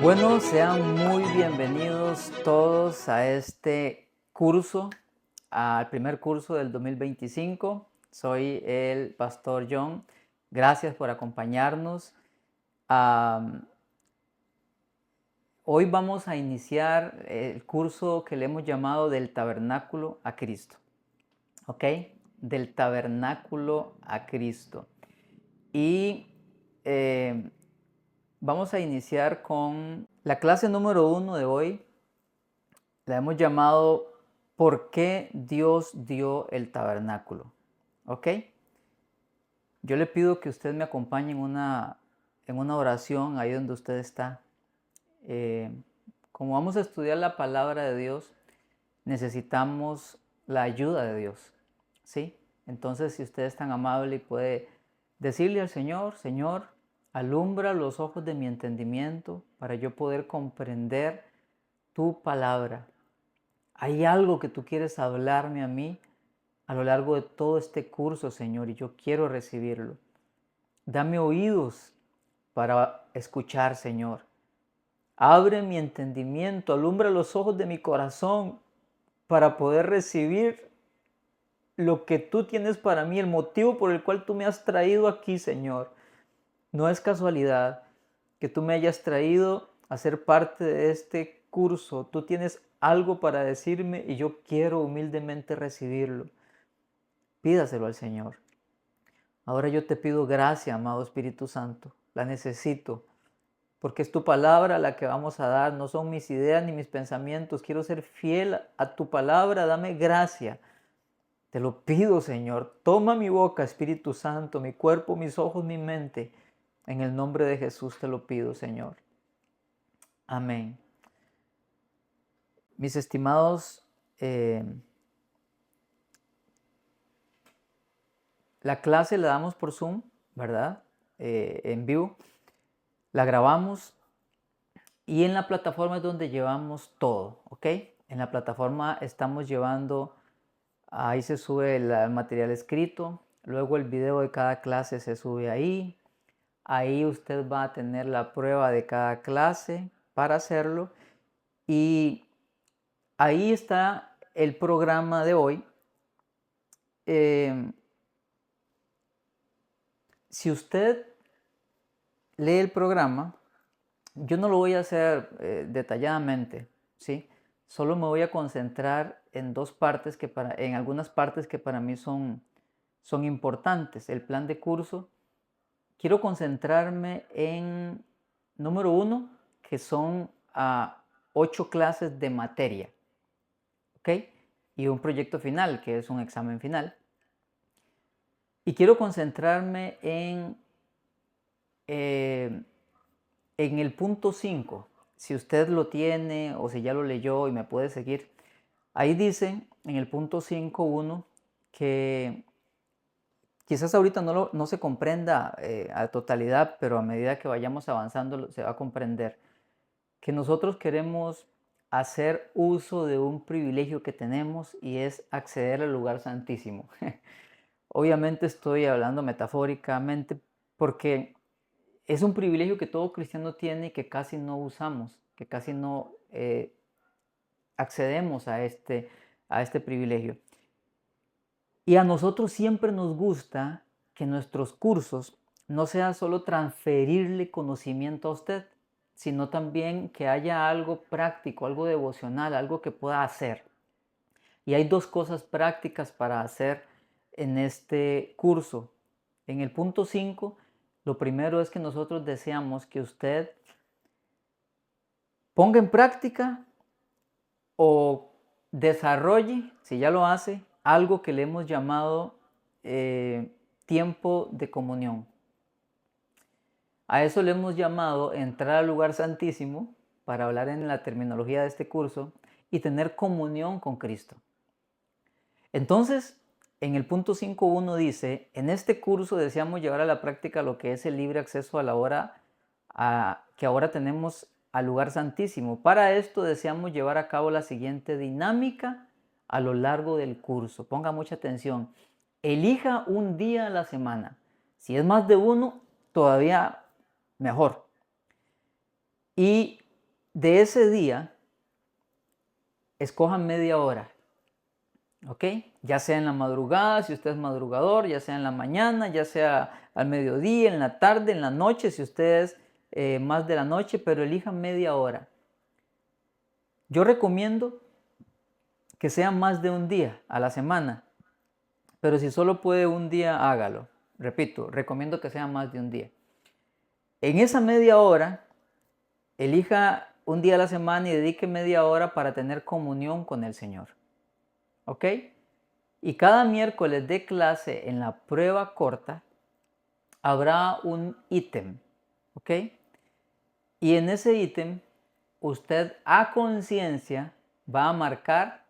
Bueno, sean muy bienvenidos todos a este curso, al primer curso del 2025. Soy el pastor John. Gracias por acompañarnos. Hoy vamos a iniciar el curso que le hemos llamado Del Tabernáculo a Cristo. ¿Ok? Del Tabernáculo a Cristo. Y vamos a iniciar con la clase número 1 de hoy. La hemos llamado ¿Por qué Dios dio el tabernáculo? ¿Ok? Yo le pido que usted me acompañe en una oración ahí donde usted está. Como vamos a estudiar la palabra de Dios, necesitamos la ayuda de Dios. ¿Sí? Entonces, si usted es tan amable y puede decirle al Señor, Señor, alumbra los ojos de mi entendimiento para yo poder comprender tu palabra. Hay algo que tú quieres hablarme a mí a lo largo de todo este curso, Señor, y yo quiero recibirlo. Dame oídos para escuchar, Señor. Abre mi entendimiento, alumbra los ojos de mi corazón para poder recibir lo que tú tienes para mí, el motivo por el cual tú me has traído aquí, Señor. No es casualidad que tú me hayas traído a ser parte de este curso. Tú tienes algo para decirme y yo quiero humildemente recibirlo. Pídaselo al Señor. Ahora yo te pido gracia, amado Espíritu Santo. La necesito, porque es tu palabra la que vamos a dar. No son mis ideas ni mis pensamientos. Quiero ser fiel a tu palabra. Dame gracia. Te lo pido, Señor. Toma mi boca, Espíritu Santo, mi cuerpo, mis ojos, mi mente. En el nombre de Jesús te lo pido, Señor. Amén. Mis estimados, la clase la damos por Zoom, ¿verdad? En vivo. La grabamos y en la plataforma es donde llevamos todo, ¿ok? En la plataforma estamos llevando, ahí se sube el material escrito, luego el video de cada clase se sube ahí. Ahí usted va a tener la prueba de cada clase para hacerlo y ahí está el programa de hoy. Si usted lee el programa, yo no lo voy a hacer detalladamente, ¿sí? Solo me voy a concentrar en en algunas partes que para mí son importantes. El plan de curso, quiero concentrarme en, número 1, que son 8 clases de materia, ¿ok? Y un proyecto final, que es un examen final. Y quiero concentrarme en el punto 5. Si usted lo tiene o si ya lo leyó y me puede seguir, ahí dice en el punto 5.1 que quizás ahorita no se comprenda a totalidad, pero a medida que vayamos avanzando se va a comprender que nosotros queremos hacer uso de un privilegio que tenemos y es acceder al lugar santísimo. Obviamente estoy hablando metafóricamente porque es un privilegio que todo cristiano tiene y que casi no usamos, que casi no accedemos a este privilegio. Y a nosotros siempre nos gusta que nuestros cursos no sea solo transferirle conocimiento a usted, sino también que haya algo práctico, algo devocional, algo que pueda hacer. Y hay 2 cosas prácticas para hacer en este curso. En el punto 5, lo primero es que nosotros deseamos que usted ponga en práctica o desarrolle, si ya lo hace, algo que le hemos llamado tiempo de comunión. A eso le hemos llamado entrar al lugar santísimo, para hablar en la terminología de este curso, y tener comunión con Cristo. Entonces, en el punto 5.1 dice, en este curso deseamos llevar a la práctica lo que es el libre acceso a la hora que ahora tenemos al lugar santísimo. Para esto deseamos llevar a cabo la siguiente dinámica a lo largo del curso. Ponga mucha atención. Elija un día a la semana. Si es más de uno, todavía mejor. Y de ese día, escojan media hora, ¿ok? Ya sea en la madrugada, si usted es madrugador, ya sea en la mañana, ya sea al mediodía, en la tarde, en la noche, si usted es más de la noche, pero elijan media hora. Yo recomiendo que sea más de un día a la semana, pero si solo puede un día, hágalo. Repito, recomiendo que sea más de un día. En esa media hora, elija un día a la semana y dedique media hora para tener comunión con el Señor. ¿Ok? Y cada miércoles de clase en la prueba corta habrá un ítem. ¿Ok? Y en ese ítem usted a conciencia va a marcar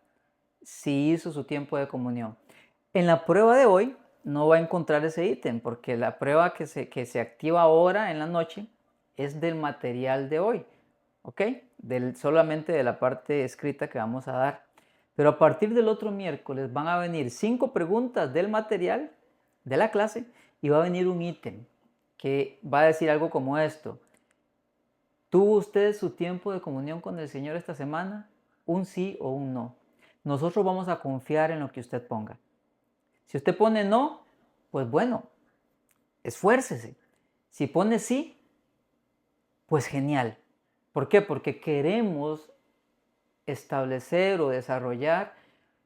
si hizo su tiempo de comunión. En la prueba de hoy no va a encontrar ese ítem porque la prueba que se activa ahora en la noche es del material de hoy, ¿ok? Solamente de la parte escrita que vamos a dar. Pero a partir del otro miércoles van a venir 5 preguntas del material de la clase y va a venir un ítem que va a decir algo como esto. ¿Tuvo usted su tiempo de comunión con el Señor esta semana? Un sí o un no. Nosotros vamos a confiar en lo que usted ponga. Si usted pone no, pues bueno, esfuércese. Si pone sí, pues genial. ¿Por qué? Porque queremos establecer o desarrollar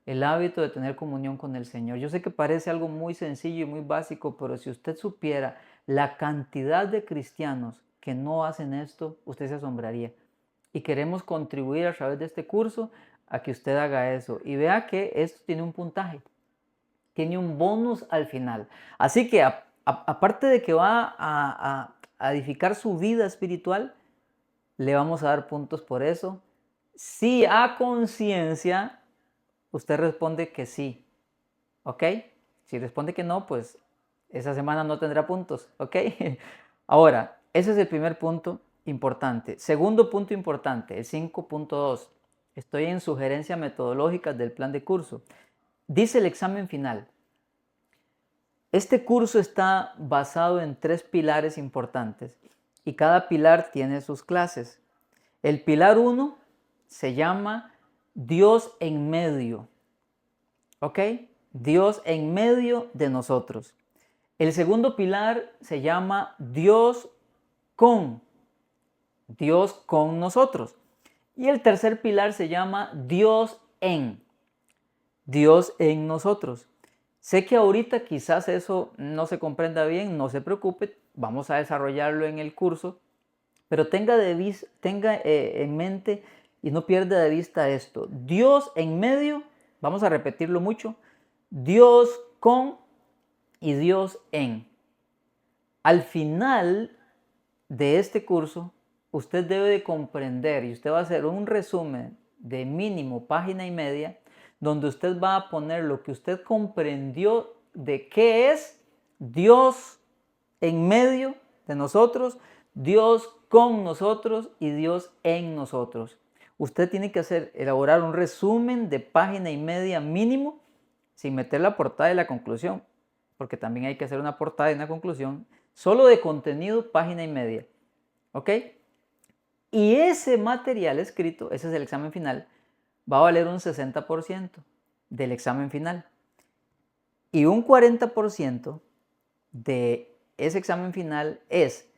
el hábito de tener comunión con el Señor. Yo sé que parece algo muy sencillo y muy básico, pero si usted supiera la cantidad de cristianos que no hacen esto, usted se asombraría. Y queremos contribuir a través de este curso a que usted haga eso. Y vea que esto tiene un puntaje, tiene un bonus al final. Así que aparte de que va a edificar su vida espiritual, le vamos a dar puntos por eso. Si a conciencia usted responde que sí, ¿ok? Si responde que no, pues esa semana no tendrá puntos, ¿ok? Ahora, ese es el primer punto importante. Segundo punto importante, el 5.2. Estoy en sugerencias metodológicas del plan de curso. Dice el examen final. Este curso está basado en 3 pilares importantes y cada pilar tiene sus clases. El pilar 1 se llama Dios en medio. ¿Ok? Dios en medio de nosotros. El segundo pilar se llama Dios con nosotros. Y el tercer pilar se llama Dios en nosotros. Sé que ahorita quizás eso no se comprenda bien, no se preocupe, vamos a desarrollarlo en el curso, pero tenga en mente y no pierda de vista esto. Dios en medio, vamos a repetirlo mucho, Dios con y Dios en. Al final de este curso, usted debe de comprender y usted va a hacer un resumen de mínimo página y media donde usted va a poner lo que usted comprendió de qué es Dios en medio de nosotros, Dios con nosotros y Dios en nosotros. Usted tiene que elaborar un resumen de página y media mínimo sin meter la portada y la conclusión, porque también hay que hacer una portada y una conclusión, solo de contenido, página y media. ¿Ok? Y ese material escrito, ese es el examen final, va a valer un 60% del examen final. Y un 40% de ese examen final es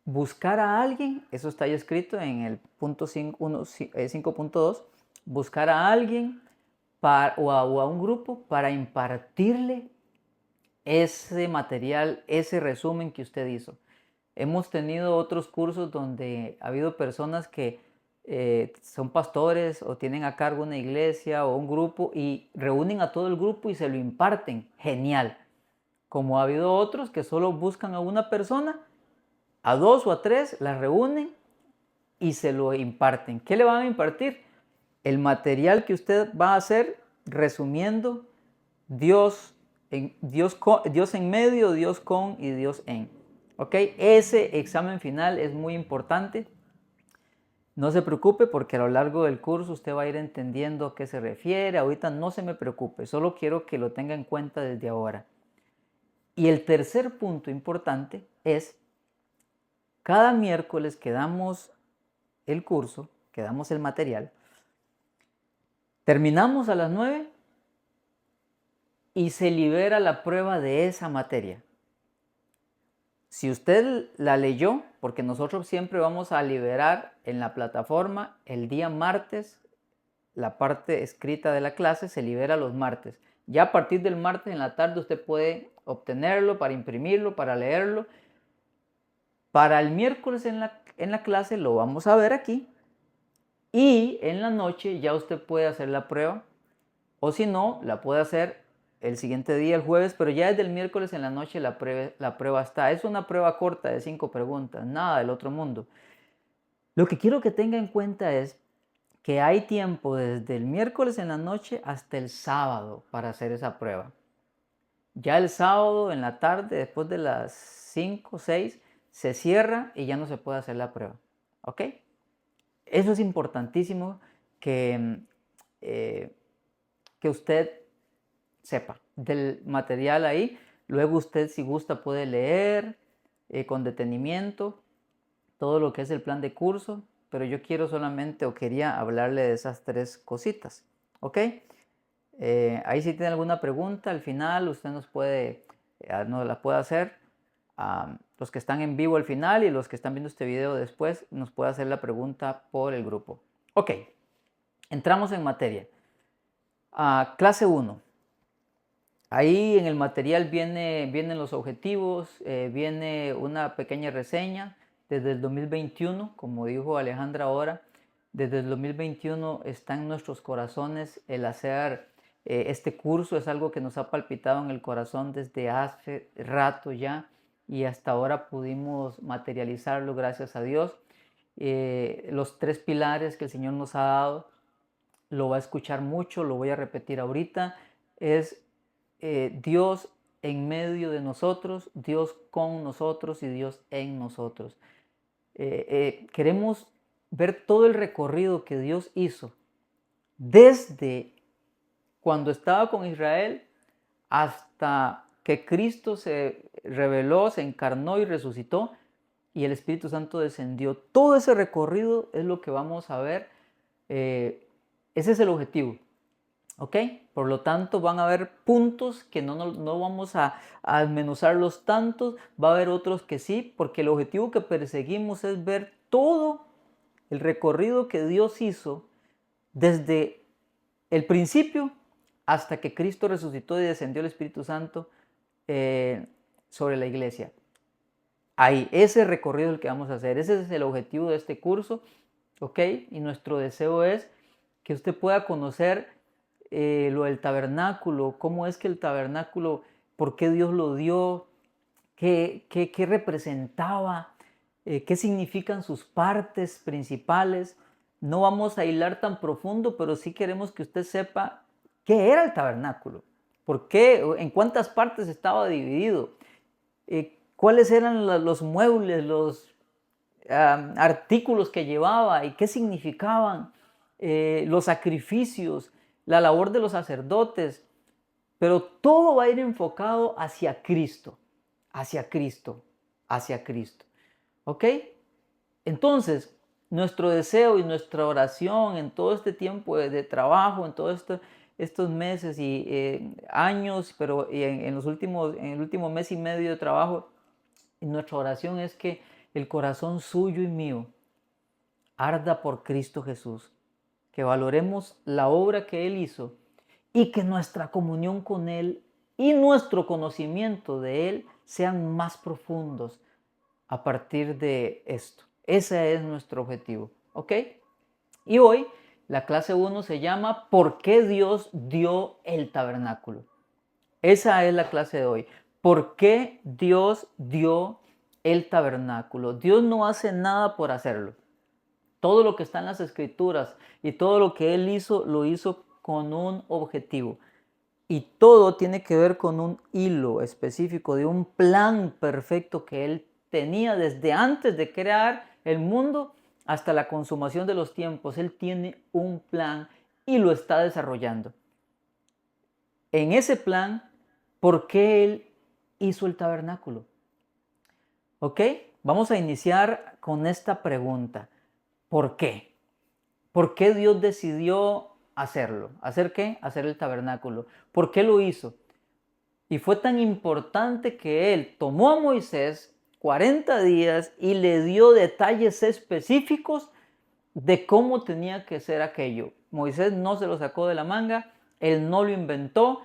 buscar a alguien, eso está ya escrito en el punto 5.2, buscar a alguien o a un grupo para impartirle ese material, ese resumen que usted hizo. Hemos tenido otros cursos donde ha habido personas que son pastores o tienen a cargo una iglesia o un grupo y reúnen a todo el grupo y se lo imparten. Genial. Como ha habido otros que solo buscan a una persona, a 2 o a 3, la reúnen y se lo imparten. ¿Qué le van a impartir? El material que usted va a hacer resumiendo Dios en medio, Dios con y Dios en. ¿Ok? Ese examen final es muy importante. No se preocupe porque a lo largo del curso usted va a ir entendiendo a qué se refiere. Ahorita no se me preocupe, solo quiero que lo tenga en cuenta desde ahora. Y el tercer punto importante es, cada miércoles que damos el curso, que damos el material, terminamos a las 9 y se libera la prueba de esa materia. Si usted la leyó, porque nosotros siempre vamos a liberar en la plataforma el día martes, la parte escrita de la clase se libera los martes. Ya a partir del martes en la tarde usted puede obtenerlo para imprimirlo, para leerlo. Para el miércoles en la clase lo vamos a ver aquí. Y en la noche ya usted puede hacer la prueba. O si no, la puede hacer el siguiente día, el jueves, pero ya desde el miércoles en la noche la prueba está. Es una prueba corta de 5 preguntas, nada del otro mundo. Lo que quiero que tenga en cuenta es que hay tiempo desde el miércoles en la noche hasta el sábado para hacer esa prueba. Ya el sábado en la tarde, después de las 5 o 6, se cierra y ya no se puede hacer la prueba. ¿Ok? Eso es importantísimo que usted sepa del material ahí. Luego usted, si gusta, puede leer con detenimiento todo lo que es el plan de curso, pero yo quiero solamente o quería hablarle de esas 3 cositas. ¿Ok? Ahí si tiene alguna pregunta al final, usted nos la puede hacer. Los que están en vivo al final y los que están viendo este video después, nos puede hacer la pregunta por el grupo. Ok, entramos en materia. Clase 1. Ahí en el material vienen los objetivos, viene una pequeña reseña desde el 2021, como dijo Alejandra ahora. Desde el 2021 está en nuestros corazones el hacer este curso. Es algo que nos ha palpitado en el corazón desde hace rato ya y hasta ahora pudimos materializarlo, gracias a Dios. Los 3 pilares que el Señor nos ha dado, lo va a escuchar mucho, lo voy a repetir ahorita, es Dios en medio de nosotros, Dios con nosotros y Dios en nosotros. Queremos ver todo el recorrido que Dios hizo desde cuando estaba con Israel hasta que Cristo se reveló, se encarnó y resucitó y el Espíritu Santo descendió. Todo ese recorrido es lo que vamos a ver. Ese es el objetivo. ¿Ok? Por lo tanto, van a haber puntos que no vamos a desmenuzarlos tantos. Va a haber otros que sí, porque el objetivo que perseguimos es ver todo el recorrido que Dios hizo desde el principio hasta que Cristo resucitó y descendió el Espíritu Santo sobre la iglesia. Ahí, ese recorrido es el que vamos a hacer. Ese es el objetivo de este curso. ¿Ok? Y nuestro deseo es que usted pueda conocer lo del tabernáculo, cómo es que el tabernáculo, por qué Dios lo dio, qué representaba, qué significan sus partes principales. No vamos a hilar tan profundo, pero sí queremos que usted sepa qué era el tabernáculo, por qué, en cuántas partes estaba dividido, cuáles eran los muebles, los artículos que llevaba y qué significaban, los sacrificios, la labor de los sacerdotes, pero todo va a ir enfocado hacia Cristo, hacia Cristo, hacia Cristo. ¿Ok? Entonces, nuestro deseo y nuestra oración en todo este tiempo de trabajo, en todos estos meses y años, pero en el último mes y medio de trabajo, nuestra oración es que el corazón suyo y mío arda por Cristo Jesús, que valoremos la obra que Él hizo y que nuestra comunión con Él y nuestro conocimiento de Él sean más profundos a partir de esto. Ese es nuestro objetivo, ¿ok? Y hoy la clase 1 se llama ¿Por qué Dios dio el tabernáculo? Esa es la clase de hoy. ¿Por qué Dios dio el tabernáculo? Dios no hace nada por hacerlo. Todo lo que está en las Escrituras y todo lo que Él hizo, lo hizo con un objetivo. Y todo tiene que ver con un hilo específico de un plan perfecto que Él tenía desde antes de crear el mundo hasta la consumación de los tiempos. Él tiene un plan y lo está desarrollando. En ese plan, ¿por qué Él hizo el tabernáculo? ¿Ok? Vamos a iniciar con esta pregunta. ¿Por qué? ¿Por qué Dios decidió hacerlo? ¿Hacer qué? Hacer el tabernáculo. ¿Por qué lo hizo? Y fue tan importante que Él tomó a Moisés 40 días y le dio detalles específicos de cómo tenía que ser aquello. Moisés no se lo sacó de la manga, él no lo inventó.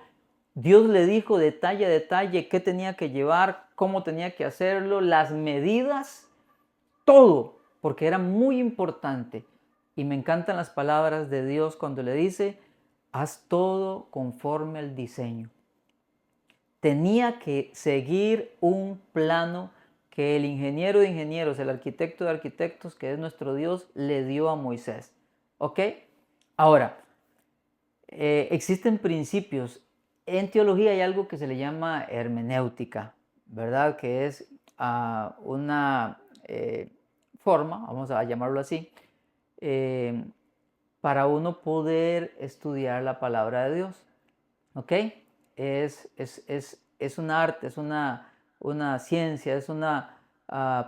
Dios le dijo detalle a detalle qué tenía que llevar, cómo tenía que hacerlo, las medidas, todo, porque era muy importante. Y me encantan las palabras de Dios cuando le dice, haz todo conforme al diseño. Tenía que seguir un plano que el ingeniero de ingenieros, el arquitecto de arquitectos, que es nuestro Dios, le dio a Moisés. ¿Ok? Ahora, existen principios. En teología hay algo que se le llama hermenéutica, ¿verdad? Que es una forma, vamos a llamarlo así, eh, para uno poder estudiar la palabra de Dios. ¿Ok? Es un arte, es una ciencia, es un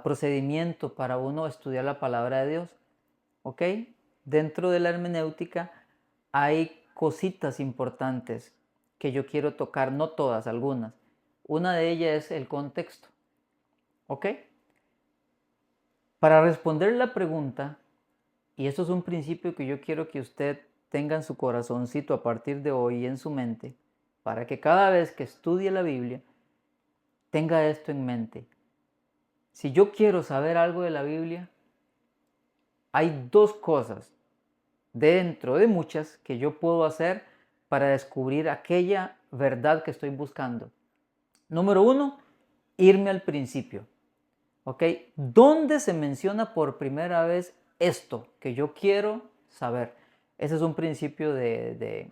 procedimiento para uno estudiar la palabra de Dios. ¿Ok? Dentro de la hermenéutica hay cositas importantes que yo quiero tocar, no todas, algunas. Una de ellas es el contexto. ¿Ok? Para responder la pregunta, y esto es un principio que yo quiero que usted tenga en su corazoncito a partir de hoy y en su mente, para que cada vez que estudie la Biblia tenga esto en mente. Si yo quiero saber algo de la Biblia, hay dos cosas dentro de muchas que yo puedo hacer para descubrir aquella verdad que estoy buscando. Número uno, irme al principio. ¿Ok? ¿Dónde se menciona por primera vez esto que yo quiero saber? Ese es un principio de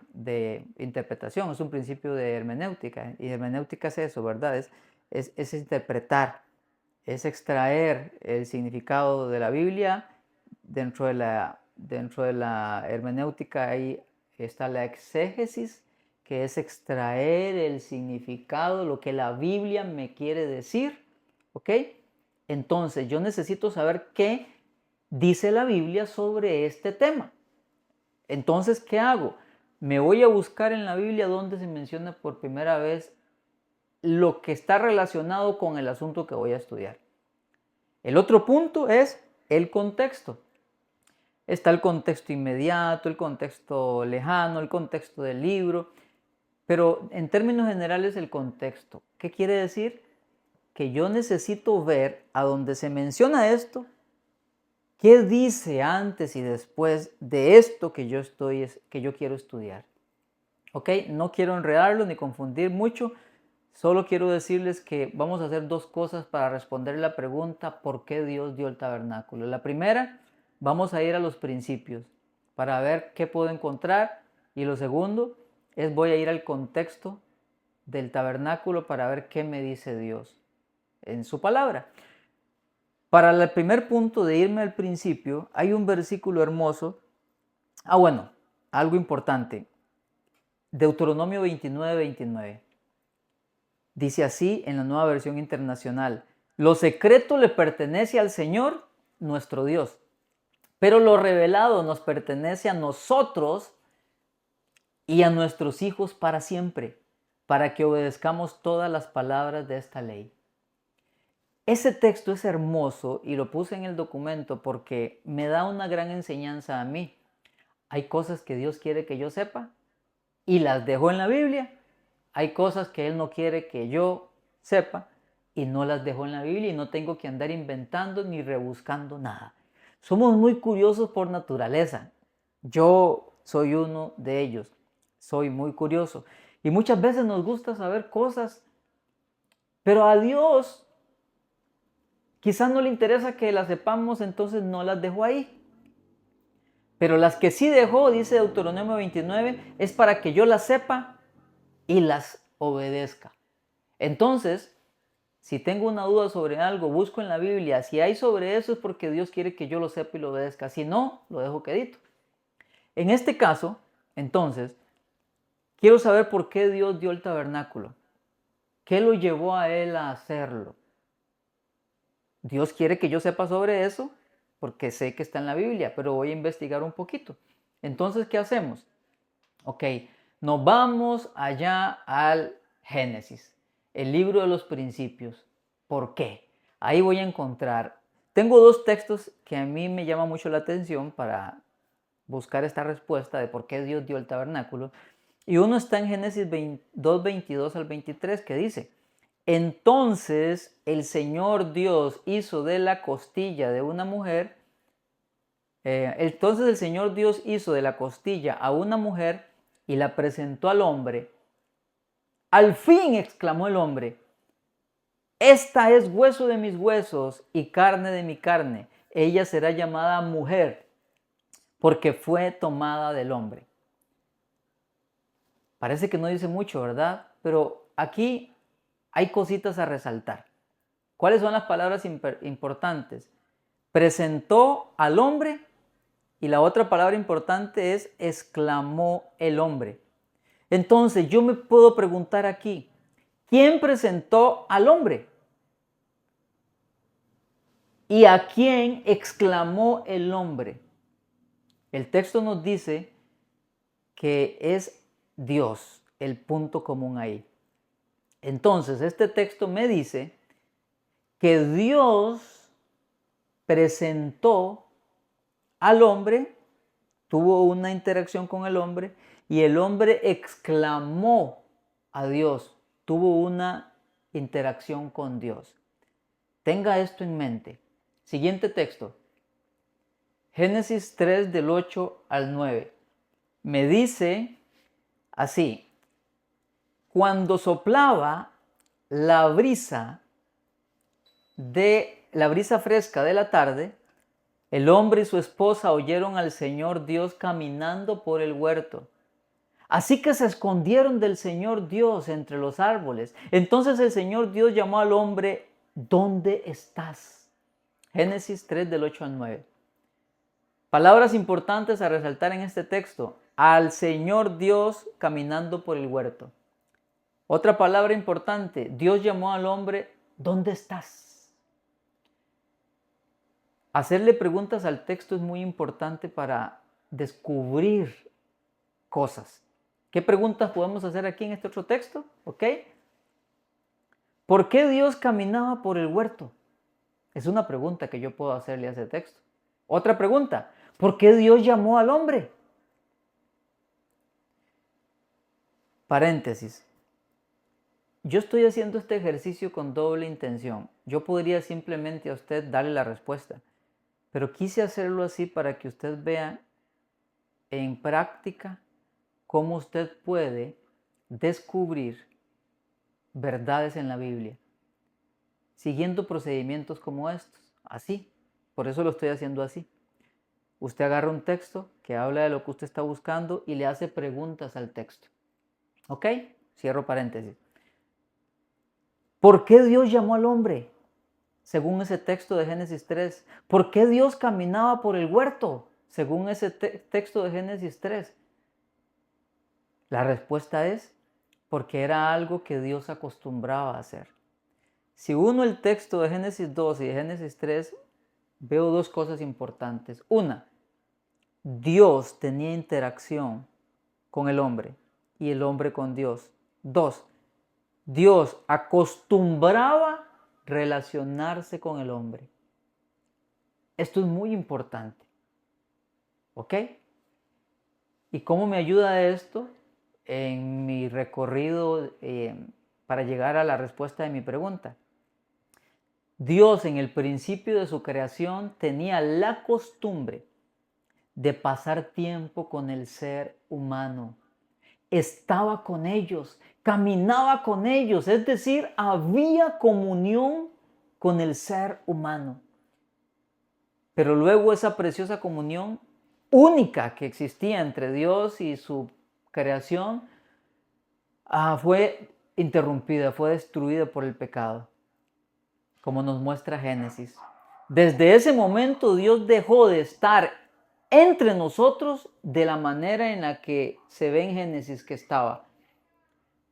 interpretación, es un principio de hermenéutica. Y hermenéutica es eso, ¿verdad? Es interpretar, es extraer el significado de la Biblia. Dentro de la hermenéutica ahí está la exégesis, que es extraer el significado, lo que la Biblia me quiere decir. ¿Ok? Entonces yo necesito saber qué dice la Biblia sobre este tema. Entonces, ¿qué hago? Me voy a buscar en la Biblia donde se menciona por primera vez lo que está relacionado con el asunto que voy a estudiar. El otro punto es el contexto. Está el contexto inmediato, el contexto lejano, el contexto del libro, pero en términos generales el contexto. ¿Qué quiere decir? Que yo necesito ver a donde se menciona esto, qué dice antes y después de esto que yo quiero estudiar. ¿Ok? No quiero enredarlo ni confundir mucho, solo quiero decirles que vamos a hacer dos cosas para responder la pregunta ¿por qué Dios dio el tabernáculo? La primera, vamos a ir a los principios para ver qué puedo encontrar, y lo segundo es voy a ir al contexto del tabernáculo para ver qué me dice Dios en su palabra. Para el primer punto de irme al principio, hay un versículo hermoso. Bueno, algo importante. Deuteronomio 29:29. Dice así en la Nueva Versión Internacional: lo secreto le pertenece al Señor, nuestro Dios, pero lo revelado nos pertenece a nosotros y a nuestros hijos para siempre, para que obedezcamos todas las palabras de esta ley. Ese texto es hermoso y lo puse en el documento porque me da una gran enseñanza a mí. Hay cosas que Dios quiere que yo sepa y las dejó en la Biblia. Hay cosas que Él no quiere que yo sepa y no las dejó en la Biblia, y no tengo que andar inventando ni rebuscando nada. Somos muy curiosos por naturaleza. Yo soy uno de ellos. Soy muy curioso. Y muchas veces nos gusta saber cosas, pero a Dios quizás no le interesa que las sepamos, entonces no las dejó ahí. Pero las que sí dejó, dice Deuteronomio 29, es para que yo las sepa y las obedezca. Entonces, si tengo una duda sobre algo, busco en la Biblia. Si hay sobre eso es porque Dios quiere que yo lo sepa y lo obedezca. Si no, lo dejo quedito. En este caso, entonces, quiero saber por qué Dios dio el tabernáculo. ¿Qué lo llevó a Él a hacerlo? Dios quiere que yo sepa sobre eso porque sé que está en la Biblia, pero voy a investigar un poquito. Entonces, ¿qué hacemos? Ok, nos vamos allá al Génesis, el libro de los principios. ¿Por qué? Ahí voy a encontrar, tengo dos textos que a mí me llaman mucho la atención para buscar esta respuesta de por qué Dios dio el tabernáculo. Y uno está en Génesis 2, 22 al 23, que dice: entonces el Señor Dios hizo de la costilla de una mujer, entonces el Señor Dios hizo de la costilla a una mujer y la presentó al hombre. Al fin, exclamó el hombre, esta es hueso de mis huesos y carne de mi carne. Ella será llamada mujer porque fue tomada del hombre. Parece que no dice mucho, ¿verdad? Pero aquí hay cositas a resaltar. ¿Cuáles son las palabras importantes? Presentó al hombre, y la otra palabra importante es exclamó el hombre. Entonces yo me puedo preguntar aquí, ¿quién presentó al hombre? ¿Y a quién exclamó el hombre? El texto nos dice que es Dios el punto común ahí. Entonces este texto me dice que Dios presentó al hombre, tuvo una interacción con el hombre y el hombre exclamó a Dios, tuvo una interacción con Dios. Tenga esto en mente. Siguiente texto. Génesis 3 del 8 al 9. Me dice así: cuando soplaba la brisa fresca de la tarde, el hombre y su esposa oyeron al Señor Dios caminando por el huerto. Así que se escondieron del Señor Dios entre los árboles. Entonces el Señor Dios llamó al hombre: ¿dónde estás? Génesis 3 del 8 al 9. Palabras importantes a resaltar en este texto: al Señor Dios caminando por el huerto. Otra palabra importante: Dios llamó al hombre: ¿dónde estás? Hacerle preguntas al texto es muy importante para descubrir cosas. ¿Qué preguntas podemos hacer aquí en este otro texto? ¿Ok? ¿Por qué Dios caminaba por el huerto? Es una pregunta que yo puedo hacerle a ese texto. Otra pregunta: ¿por qué Dios llamó al hombre? Paréntesis. Yo estoy haciendo este ejercicio con doble intención. Yo podría simplemente a usted darle la respuesta, pero quise hacerlo así para que usted vea en práctica cómo usted puede descubrir verdades en la Biblia siguiendo procedimientos como estos, así. Por eso lo estoy haciendo así. Usted agarra un texto que habla de lo que usted está buscando y le hace preguntas al texto. ¿Ok? Cierro paréntesis. ¿Por qué Dios llamó al hombre? Según ese texto de Génesis 3. ¿Por qué Dios caminaba por el huerto? Según ese texto de Génesis 3. La respuesta es porque era algo que Dios acostumbraba a hacer. Si uno el texto de Génesis 2 y de Génesis 3, veo dos cosas importantes. Una, Dios tenía interacción con el hombre y el hombre con Dios. Dos, Dios acostumbraba relacionarse con el hombre. Esto es muy importante. ¿Ok? ¿Y cómo me ayuda esto en mi recorrido para llegar a la respuesta de mi pregunta? Dios en el principio de su creación tenía la costumbre de pasar tiempo con el ser humano. Estaba con ellos, caminaba con ellos, es decir, había comunión con el ser humano. Pero luego esa preciosa comunión única que existía entre Dios y su creación fue interrumpida, fue destruida por el pecado, como nos muestra Génesis. Desde ese momento Dios dejó de estar entre nosotros de la manera en la que se ve en Génesis que estaba.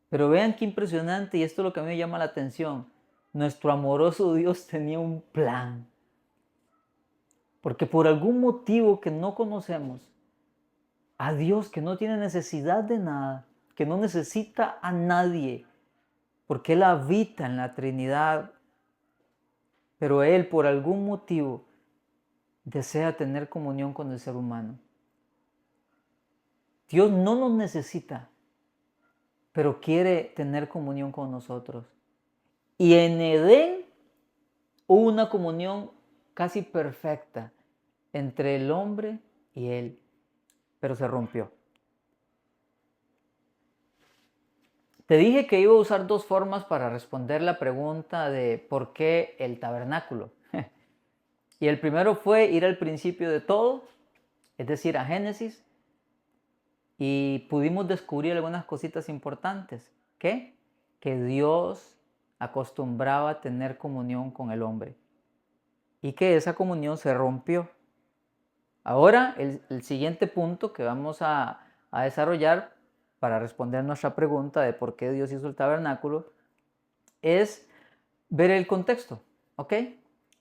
Pero vean qué impresionante, y esto es lo que a mí me llama la atención. Nuestro amoroso Dios tenía un plan. Porque por algún motivo que no conocemos, a Dios que no tiene necesidad de nada, que no necesita a nadie, porque Él habita en la Trinidad, pero Él por algún motivo desea tener comunión con el ser humano. Dios no nos necesita, pero quiere tener comunión con nosotros. Y en Edén hubo una comunión casi perfecta entre el hombre y Él, pero se rompió. Te dije que iba a usar dos formas para responder la pregunta de por qué el tabernáculo. Y el primero fue ir al principio de todo, es decir, a Génesis, y pudimos descubrir algunas cositas importantes. ¿Qué? Que Dios acostumbraba a tener comunión con el hombre y que esa comunión se rompió. Ahora, el siguiente punto que vamos a desarrollar para responder nuestra pregunta de por qué Dios hizo el tabernáculo es ver el contexto, ¿ok?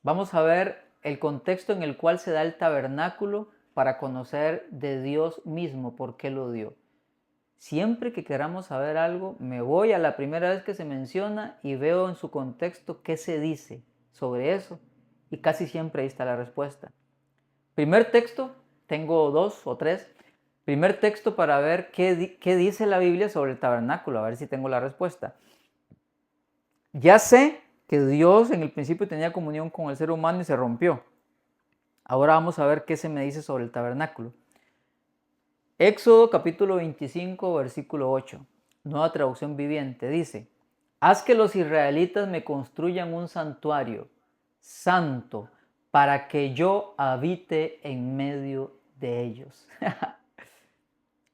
Vamos a ver el contexto en el cual se da el tabernáculo para conocer de Dios mismo por qué lo dio. Siempre que queramos saber algo, me voy a la primera vez que se menciona y veo en su contexto qué se dice sobre eso. Y casi siempre ahí está la respuesta. Primer texto, tengo dos o tres. Primer texto para ver qué dice la Biblia sobre el tabernáculo, a ver si tengo la respuesta. Ya sé que Dios en el principio tenía comunión con el ser humano y se rompió. Ahora vamos a ver qué se me dice sobre el tabernáculo. Éxodo capítulo 25, versículo 8, Nueva Traducción Viviente, dice: haz que los israelitas me construyan un santuario santo para que yo habite en medio de ellos.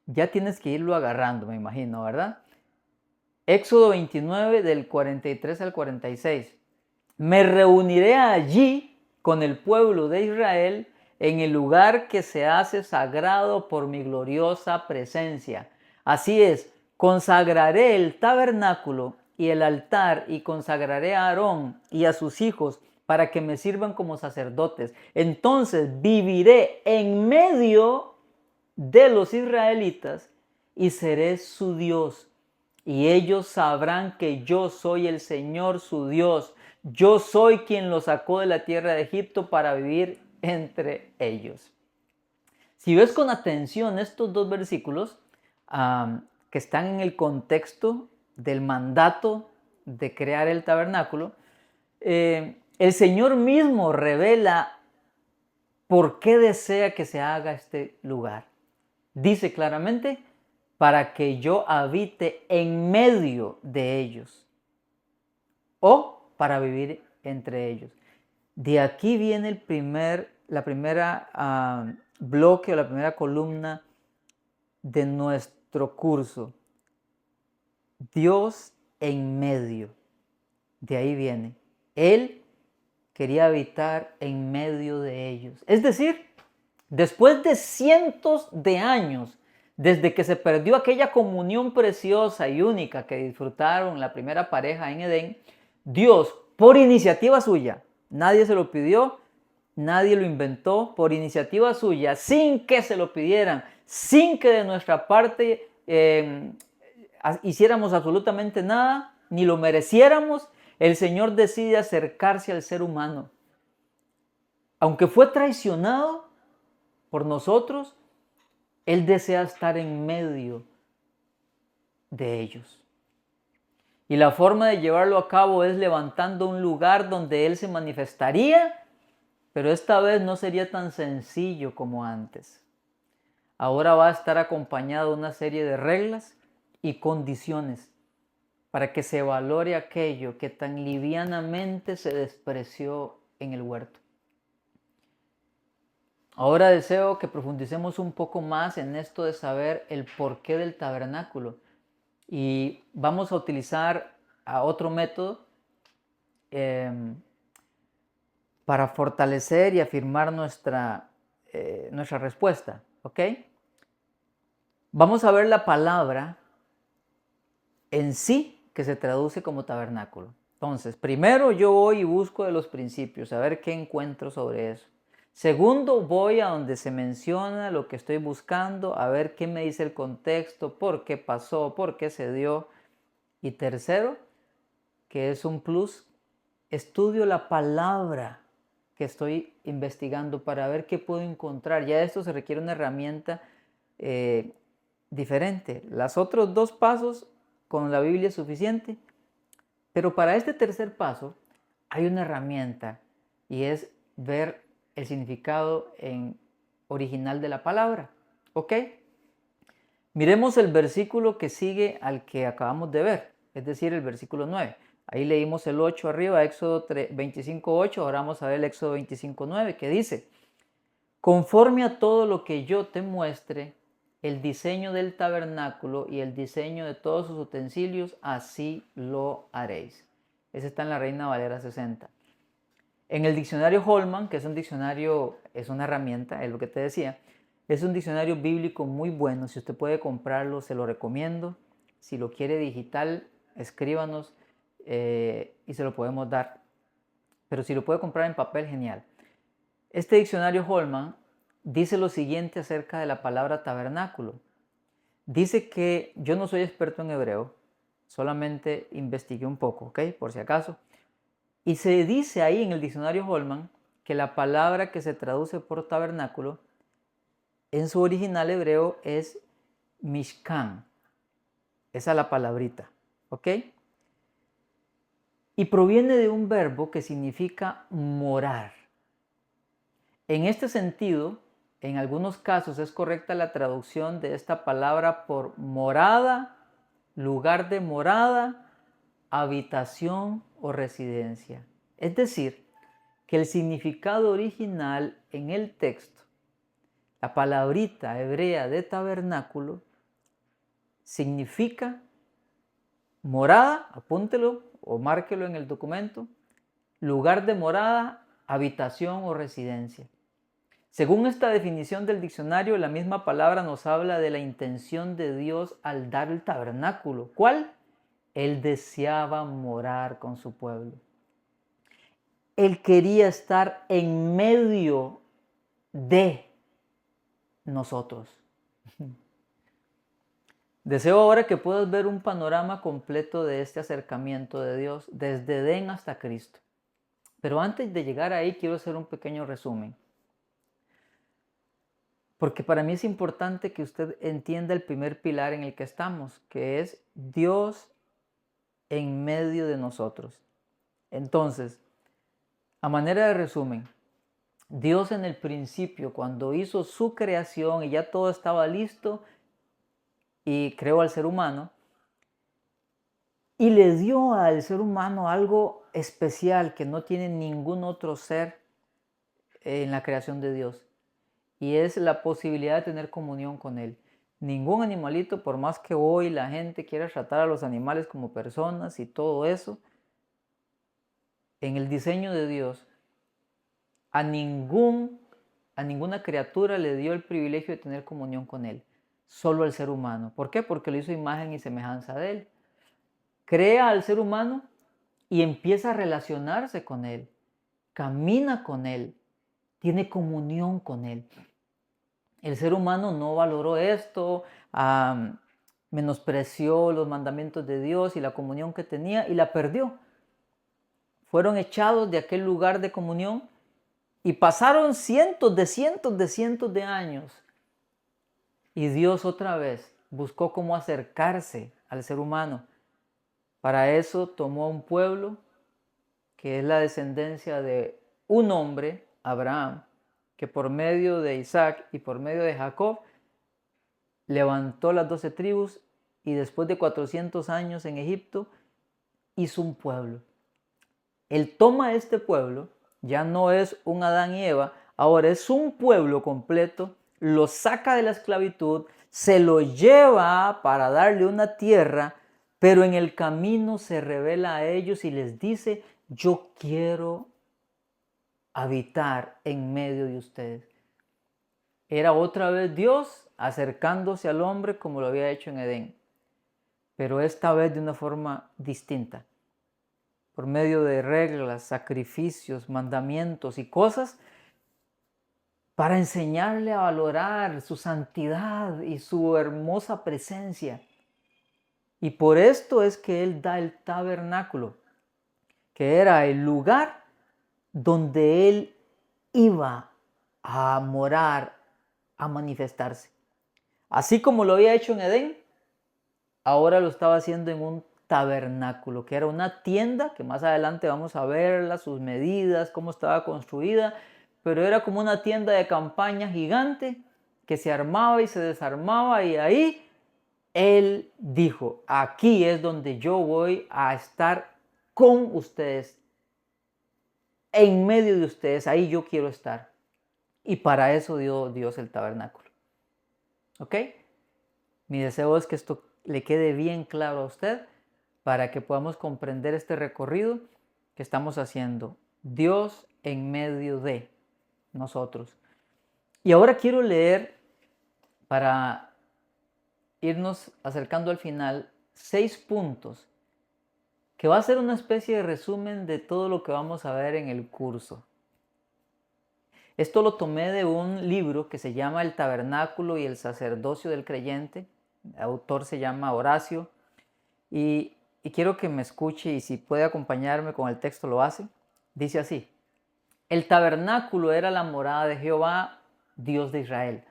Ya tienes que irlo agarrando, me imagino, ¿verdad? Éxodo 29 del 43 al 46. Me reuniré allí con el pueblo de Israel en el lugar que se hace sagrado por mi gloriosa presencia. Así es, consagraré el tabernáculo y el altar y consagraré a Aarón y a sus hijos para que me sirvan como sacerdotes. Entonces viviré en medio de los israelitas y seré su Dios. Y ellos sabrán que yo soy el Señor su Dios. Yo soy quien los sacó de la tierra de Egipto para vivir entre ellos. Si ves con atención estos dos versículos que están en el contexto del mandato de crear el tabernáculo, el Señor mismo revela por qué desea que se haga este lugar. Dice claramente: para que yo habite en medio de ellos, o para vivir entre ellos. De aquí viene la primera bloque o la primera columna de nuestro curso. Dios en medio. De ahí viene. Él quería habitar en medio de ellos. Es decir, después de cientos de años, desde que se perdió aquella comunión preciosa y única que disfrutaron la primera pareja en Edén, Dios, por iniciativa suya, nadie se lo pidió, nadie lo inventó, por iniciativa suya, sin que se lo pidieran, sin que de nuestra parte hiciéramos absolutamente nada, ni lo mereciéramos, el Señor decide acercarse al ser humano. Aunque fue traicionado por nosotros, Él desea estar en medio de ellos. Y la forma de llevarlo a cabo es levantando un lugar donde Él se manifestaría, pero esta vez no sería tan sencillo como antes. Ahora va a estar acompañado de una serie de reglas y condiciones para que se valore aquello que tan livianamente se despreció en el huerto. Ahora deseo que profundicemos un poco más en esto de saber el porqué del tabernáculo. Y vamos a utilizar otro método para fortalecer y afirmar nuestra respuesta. ¿Ok? Vamos a ver la palabra en sí que se traduce como tabernáculo. Entonces, primero yo voy y busco de los principios, a ver qué encuentro sobre eso. Segundo, voy a donde se menciona lo que estoy buscando, a ver qué me dice el contexto, por qué pasó, por qué se dio. Y tercero, que es un plus, estudio la palabra que estoy investigando para ver qué puedo encontrar. Ya esto se requiere una herramienta diferente. Los otros dos pasos con la Biblia es suficiente, pero para este tercer paso hay una herramienta y es ver el significado original de la palabra. ¿Ok? Miremos el versículo que sigue al que acabamos de ver, es decir, el versículo 9. Ahí leímos el 8 arriba, Éxodo 25:8, ahora vamos a ver el Éxodo 25:9, que dice: conforme a todo lo que yo te muestre, el diseño del tabernáculo y el diseño de todos sus utensilios, así lo haréis. Ese está en la Reina Valera 60. En el diccionario Holman, que es un diccionario, es una herramienta, es lo que te decía, es un diccionario bíblico muy bueno. Si usted puede comprarlo, se lo recomiendo. Si lo quiere digital, escríbanos y se lo podemos dar. Pero si lo puede comprar en papel, genial. Este diccionario Holman dice lo siguiente acerca de la palabra tabernáculo. Dice que yo no soy experto en hebreo, solamente investigué un poco, ¿ok? Por si acaso. Y se dice ahí en el diccionario Holman que la palabra que se traduce por tabernáculo en su original hebreo es Mishkan. Esa es la palabrita, ¿ok? Y proviene de un verbo que significa morar. En este sentido, en algunos casos es correcta la traducción de esta palabra por morada, lugar de morada, habitación o residencia. Es decir, que el significado original en el texto, la palabrita hebrea de tabernáculo, significa morada, apúntelo o márquelo en el documento, lugar de morada, habitación o residencia. Según esta definición del diccionario, la misma palabra nos habla de la intención de Dios al dar el tabernáculo. ¿Cuál? Él deseaba morar con su pueblo. Él quería estar en medio de nosotros. Deseo ahora que puedas ver un panorama completo de este acercamiento de Dios, desde Edén hasta Cristo. Pero antes de llegar ahí, quiero hacer un pequeño resumen. Porque para mí es importante que usted entienda el primer pilar en el que estamos, que es Dios en medio de nosotros. Entonces, a manera de resumen, Dios en el principio, cuando hizo su creación y ya todo estaba listo y creó al ser humano, y le dio al ser humano algo especial que no tiene ningún otro ser en la creación de Dios, y es la posibilidad de tener comunión con Él. Ningún animalito, por más que hoy la gente quiera tratar a los animales como personas y todo eso, en el diseño de Dios, a ninguna criatura le dio el privilegio de tener comunión con Él, solo al ser humano. ¿Por qué? Porque lo hizo imagen y semejanza de Él. Crea al ser humano y empieza a relacionarse con Él, camina con Él, tiene comunión con Él. El ser humano no valoró esto, menospreció los mandamientos de Dios y la comunión que tenía y la perdió. Fueron echados de aquel lugar de comunión y pasaron cientos de años. Y Dios otra vez buscó cómo acercarse al ser humano. Para eso tomó un pueblo que es la descendencia de un hombre, Abraham, que por medio de Isaac y por medio de Jacob levantó las 12 tribus y después de 400 años en Egipto hizo un pueblo. Él toma este pueblo, ya no es un Adán y Eva, ahora es un pueblo completo, lo saca de la esclavitud, se lo lleva para darle una tierra, pero en el camino se revela a ellos y les dice: yo quiero habitar en medio de ustedes. Era otra vez Dios acercándose al hombre como lo había hecho en Edén, pero esta vez de una forma distinta, por medio de reglas, sacrificios, mandamientos y cosas para enseñarle a valorar su santidad y su hermosa presencia. Y por esto es que Él da el tabernáculo, que era el lugar donde Él iba a morar, a manifestarse. Así como lo había hecho en Edén, ahora lo estaba haciendo en un tabernáculo, que era una tienda, que más adelante vamos a verla, sus medidas, cómo estaba construida, pero era como una tienda de campaña gigante que se armaba y se desarmaba, y ahí Él dijo, aquí es donde yo voy a estar con ustedes, en medio de ustedes, ahí yo quiero estar. Y para eso dio Dios el tabernáculo. ¿Ok? Mi deseo es que esto le quede bien claro a usted para que podamos comprender este recorrido que estamos haciendo. Dios en medio de nosotros. Y ahora quiero leer, para irnos acercando al final, 6 puntos que va a ser una especie de resumen de todo lo que vamos a ver en el curso. Esto lo tomé de un libro que se llama El Tabernáculo y el Sacerdocio del Creyente. El autor se llama Horacio. Y quiero que me escuche, y si puede acompañarme con el texto lo hace. Dice así: el tabernáculo era la morada de Jehová, Dios de Israel.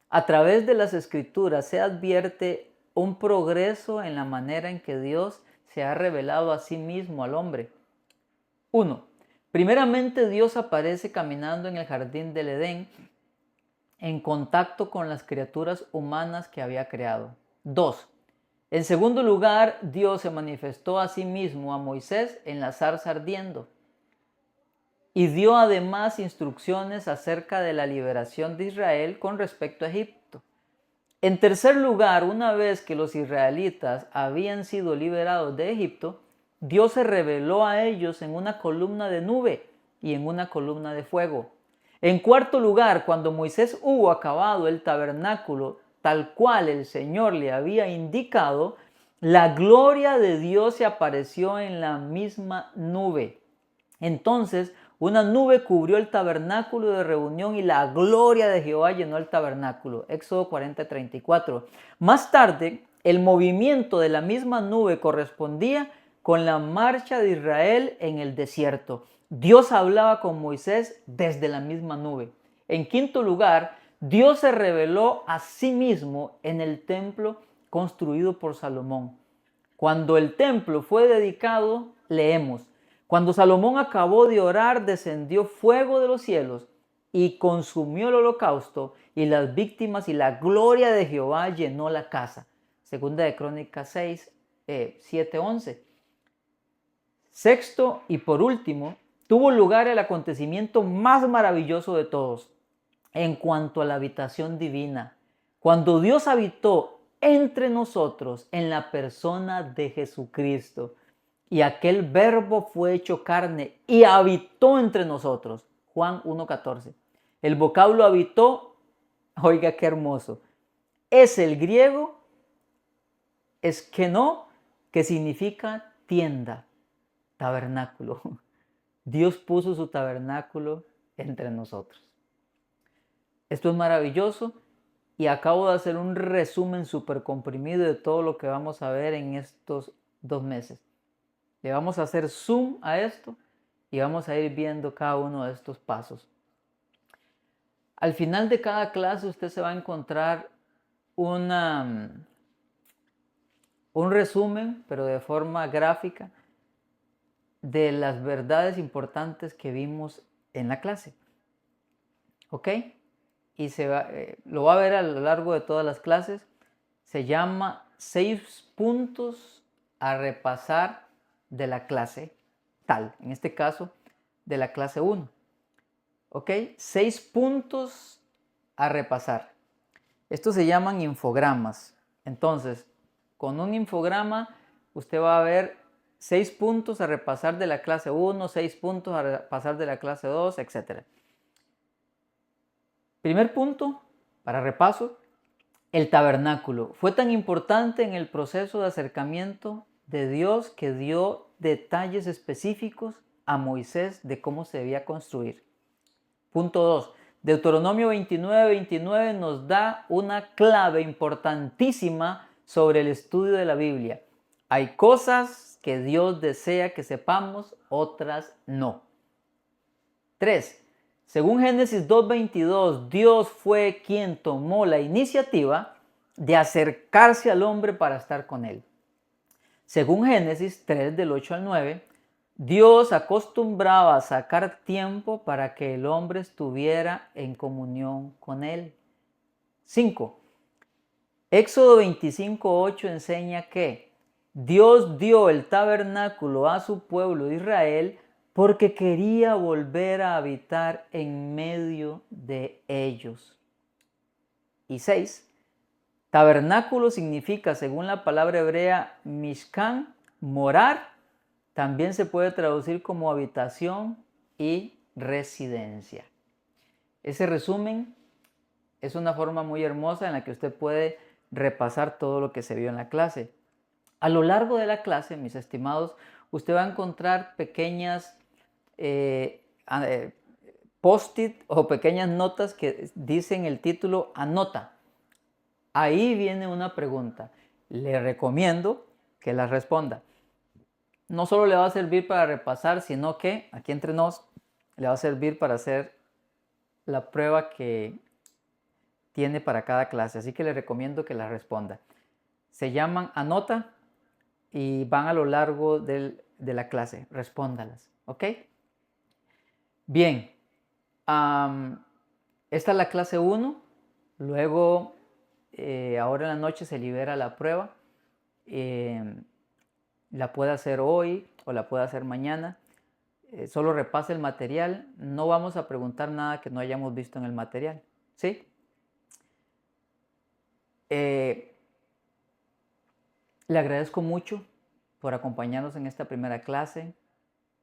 A través de las Escrituras se advierte un progreso en la manera en que Dios se ha revelado a sí mismo al hombre. 1. Primeramente, Dios aparece caminando en el jardín del Edén en contacto con las criaturas humanas que había creado. 2. En segundo lugar, Dios se manifestó a sí mismo a Moisés en la zarza ardiendo y dio además instrucciones acerca de la liberación de Israel con respecto a Egipto. En tercer lugar, una vez que los israelitas habían sido liberados de Egipto, Dios se reveló a ellos en una columna de nube y en una columna de fuego. En cuarto lugar, cuando Moisés hubo acabado el tabernáculo tal cual el Señor le había indicado, la gloria de Dios se apareció en la misma nube. Entonces, una nube cubrió el tabernáculo de reunión y la gloria de Jehová llenó el tabernáculo. Éxodo 40:34. Más tarde, el movimiento de la misma nube correspondía con la marcha de Israel en el desierto. Dios hablaba con Moisés desde la misma nube. En quinto lugar, Dios se reveló a sí mismo en el templo construido por Salomón. Cuando el templo fue dedicado, leemos: cuando Salomón acabó de orar, descendió fuego de los cielos y consumió el holocausto y las víctimas, y la gloria de Jehová llenó la casa. Segunda de Crónicas 6, 7, 11. Sexto y por último, tuvo lugar el acontecimiento más maravilloso de todos en cuanto a la habitación divina, cuando Dios habitó entre nosotros en la persona de Jesucristo. Y aquel verbo fue hecho carne y habitó entre nosotros. Juan 1:14. El vocablo habitó, oiga qué hermoso, es el griego eskenó, que significa tienda, tabernáculo. Dios puso su tabernáculo entre nosotros. Esto es maravilloso, y acabo de hacer un resumen súper comprimido de todo lo que vamos a ver en estos 2 meses. Le vamos a hacer zoom a esto y vamos a ir viendo cada uno de estos pasos. Al final de cada clase usted se va a encontrar un resumen, pero de forma gráfica, de las verdades importantes que vimos en la clase. ¿Ok? Y lo va a ver a lo largo de todas las clases. Se llama 6 puntos a repasar de la clase tal, en este caso de la clase 1. ¿Ok? 6 puntos a repasar. Estos se llaman infogramas. Entonces, con un infograma usted va a ver 6 puntos a repasar de la clase 1, 6 puntos a repasar de la clase 2, etc. Primer punto, para repaso: el tabernáculo fue tan importante en el proceso de acercamiento de Dios que dio detalles específicos a Moisés de cómo se debía construir. Punto 2. Deuteronomio 29 nos da una clave importantísima sobre el estudio de la Biblia. Hay cosas que Dios desea que sepamos, otras no. 3. Según Génesis 2:22, Dios fue quien tomó la iniciativa de acercarse al hombre para estar con él. Según Génesis 3, del 8 al 9, Dios acostumbraba a sacar tiempo para que el hombre estuviera en comunión con él. 5. Éxodo 25:8 enseña que Dios dio el tabernáculo a su pueblo de Israel porque quería volver a habitar en medio de ellos. Y 6. Tabernáculo significa, según la palabra hebrea mishkan, morar. También se puede traducir como habitación y residencia. Ese resumen es una forma muy hermosa en la que usted puede repasar todo lo que se vio en la clase. A lo largo de la clase, mis estimados, usted va a encontrar pequeñas post-it o pequeñas notas que dicen el título Anota. Ahí viene una pregunta. Le recomiendo que la responda. No solo le va a servir para repasar, sino que, aquí entre nos, le va a servir para hacer la prueba que tiene para cada clase. Así que le recomiendo que la responda. Se llaman Anota y van a lo largo de la clase. Respóndalas, ¿ok? Bien, esta es la clase 1. Luego, ahora en la noche se libera la prueba. La puede hacer hoy o la puede hacer mañana. Solo repase el material. No vamos a preguntar nada que no hayamos visto en el material, ¿sí? Le agradezco mucho por acompañarnos en esta primera clase.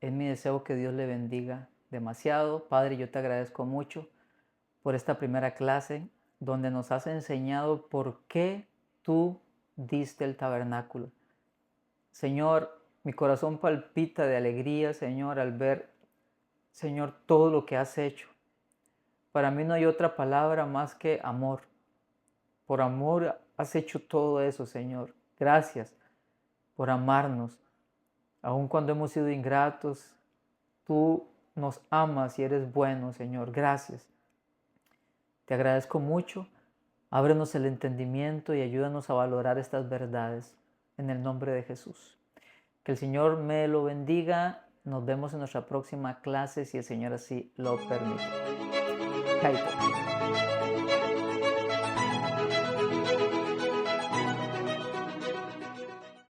Es mi deseo que Dios le bendiga demasiado. Padre, yo te agradezco mucho por esta primera clase donde nos has enseñado por qué tú diste el tabernáculo. Señor, mi corazón palpita de alegría, Señor, al ver, Señor, todo lo que has hecho. Para mí no hay otra palabra más que amor. Por amor has hecho todo eso, Señor. Gracias por amarnos. Aun cuando hemos sido ingratos, tú nos amas y eres bueno, Señor. Gracias. Te agradezco mucho. Ábrenos el entendimiento y ayúdanos a valorar estas verdades. En el nombre de Jesús. Que el Señor me lo bendiga. Nos vemos en nuestra próxima clase si el Señor así lo permite. Chaito.